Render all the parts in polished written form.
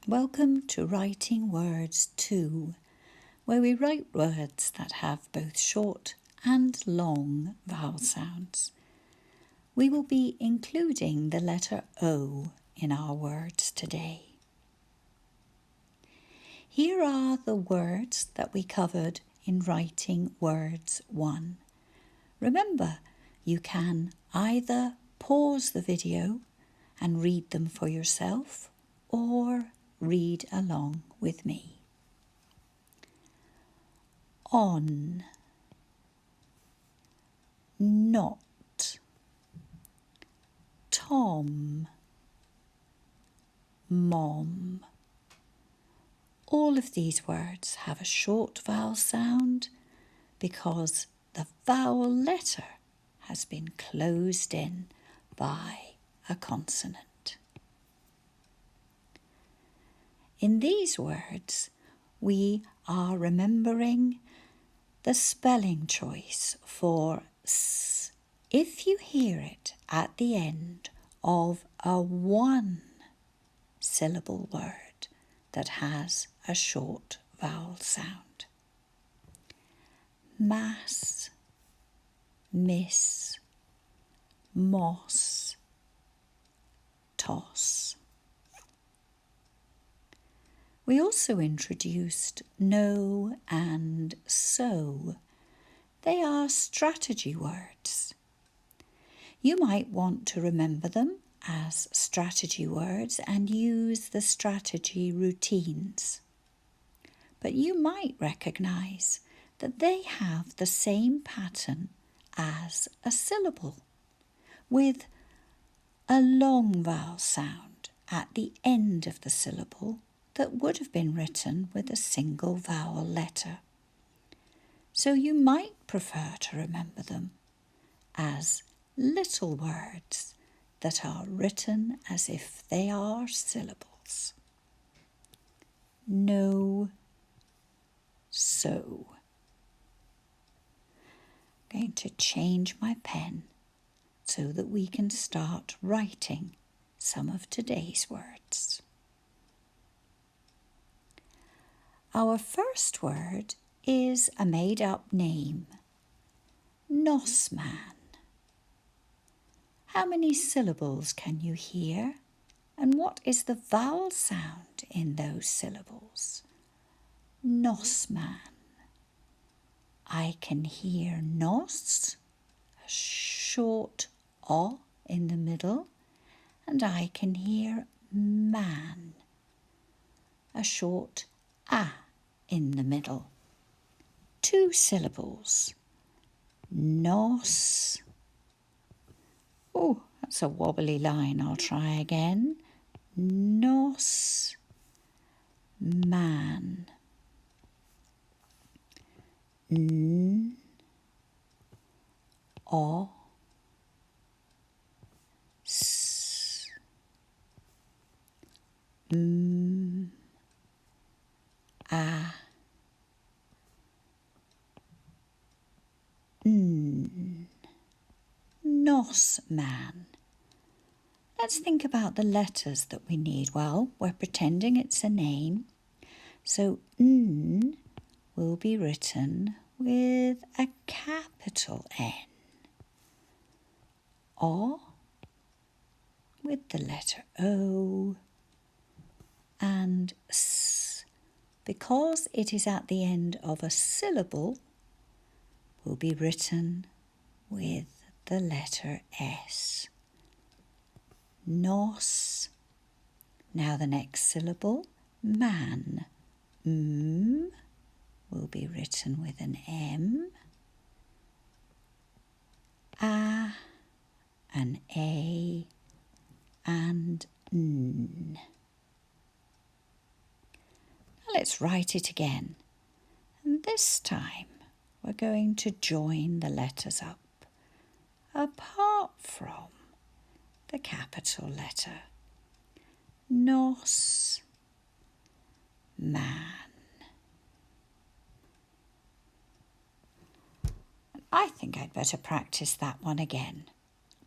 Welcome to Writing Words 2, where we write words that have both short and long vowel sounds. We will be including the letter O in our words today. Here are the words that we covered in Writing Words 1. Remember, you can either pause the video and read them for yourself or read along with me. On, not, Tom, mom. All of these words have a short vowel sound because the vowel letter has been closed in by a consonant. In these words, we are remembering the spelling choice for S. If you hear it at the end of a one-syllable word that has a short vowel sound. Mass, miss, moss, toss. We also introduced no and so. They are strategy words. You might want to remember them as strategy words and use the strategy routines. But you might recognise that they have the same pattern as a syllable, with a long vowel sound at the end of the syllable that would have been written with a single vowel letter. So you might prefer to remember them as little words that are written as if they are syllables. No, so. I'm going to change my pen so that we can start writing some of today's words. Our first word is a made-up name, Nossman. How many syllables can you hear? And what is the vowel sound in those syllables? Nossman. I can hear nos, a short O in the middle, and I can hear man, a short A in the middle. 2 syllables. Nos. Oh, that's a wobbly line. I'll try again. Nos. Man. N. O. S. M. A. N. Nossman. Let's think about the letters that we need. Well, we're pretending it's a name, so N will be written with a capital N. O with the letter O, and S, because it is at the end of a syllable, will be written with the letter S. Nos. Now the next syllable, man. M will be written with an M. A, an A, and N. Now let's write it again. And this time we're going to join the letters up, apart from the capital letter. Nos, man. I think I'd better practice that one again.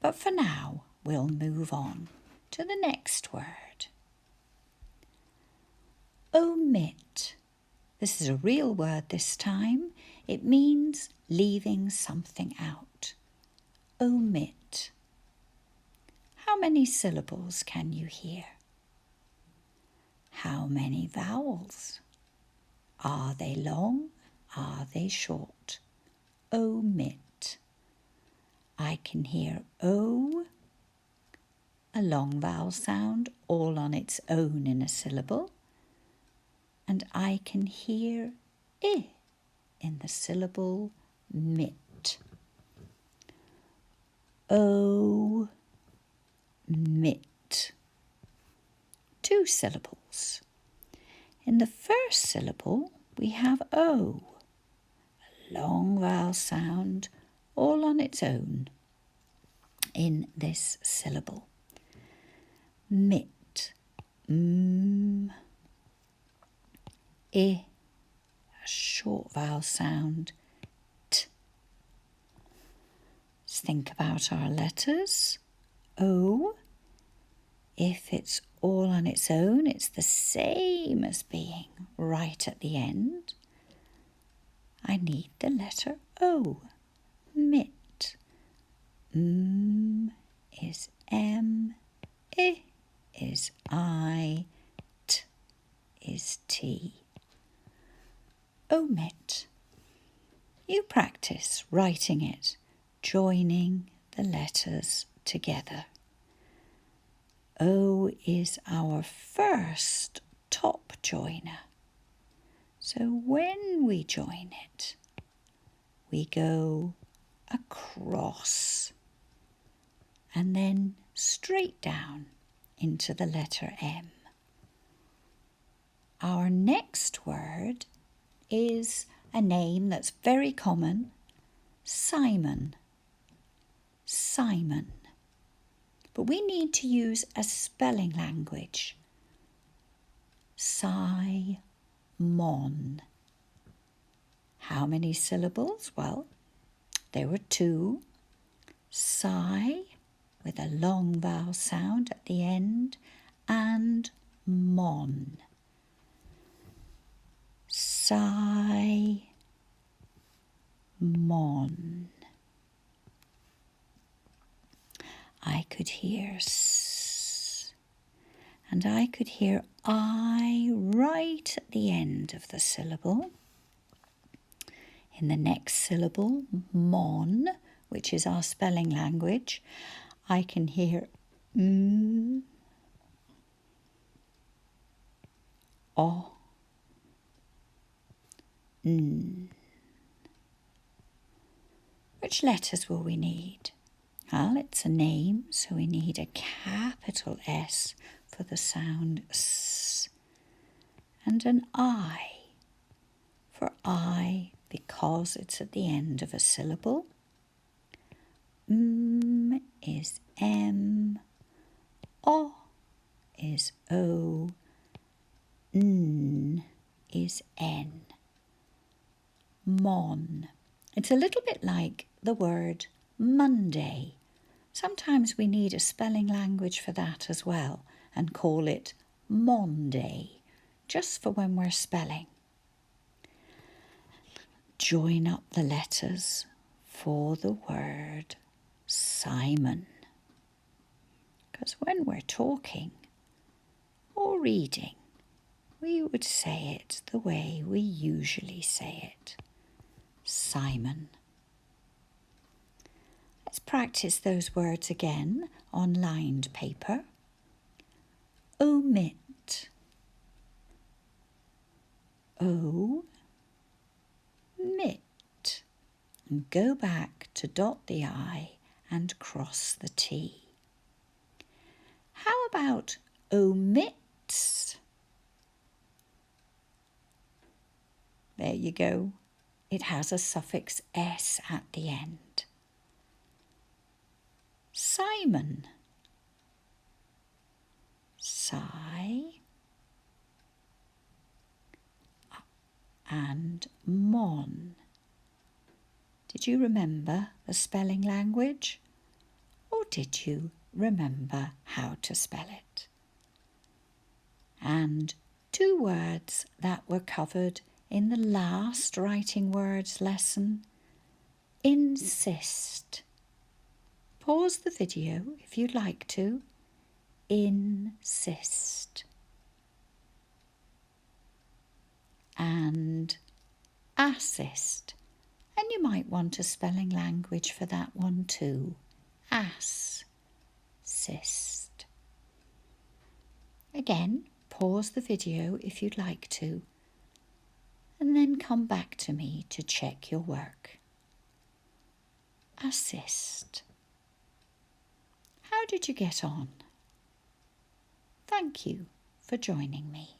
But for now, we'll move on to the next word. Omit. This is a real word this time. It means leaving something out. Omit. How many syllables can you hear? How many vowels? Are they long? Are they short? Omit. I can hear O, a long vowel sound, all on its own in a syllable. And I can hear I in the syllable mit. Omit. 2 syllables. In the first syllable, we have O, a long vowel sound, all on its own in this syllable. Mit. I, a short vowel sound. T. Let's think about our letters. O. If it's all on its own, it's the same as being right at the end. I need the letter O. Mit. Is M. I is I. T is T. Omit. You practice writing it, joining the letters together. O is our first top joiner. So when we join it, we go across and then straight down into the letter M. Our next word is a name that's very common, Simon. Simon. But we need to use a spelling language. Simon. How many syllables? Well, there were 2. Si, with a long vowel sound at the end, and mon. Simon. I could hear S, and I could hear I right at the end of the syllable. In the next syllable, mon, which is our spelling language, I can hear O, N. Which letters will we need? Well, it's a name, so we need a capital S for the sound S, and an I for I because it's at the end of a syllable. Is M, O is O, N is N. Mon. It's a little bit like the word Monday. Sometimes we need a spelling language for that as well and call it Monday, just for when we're spelling. Join up the letters for the word Simon. Because when we're talking or reading, we would say it the way we usually say it. Simon. Let's practice those words again on lined paper. Omit. O-mit. And go back to dot the I and cross the T. How about omits? There you go. It has a suffix S at the end. Simon. Si. And mon. Did you remember the spelling language? Or did you remember how to spell it? And 2 words that were covered in the last writing words lesson. Insist. Pause the video if you'd like to. Insist. And assist. And you might want a spelling language for that one too. Assist. Again, pause the video if you'd like to, and then come back to me to check your work. Assist. How did you get on? Thank you for joining me.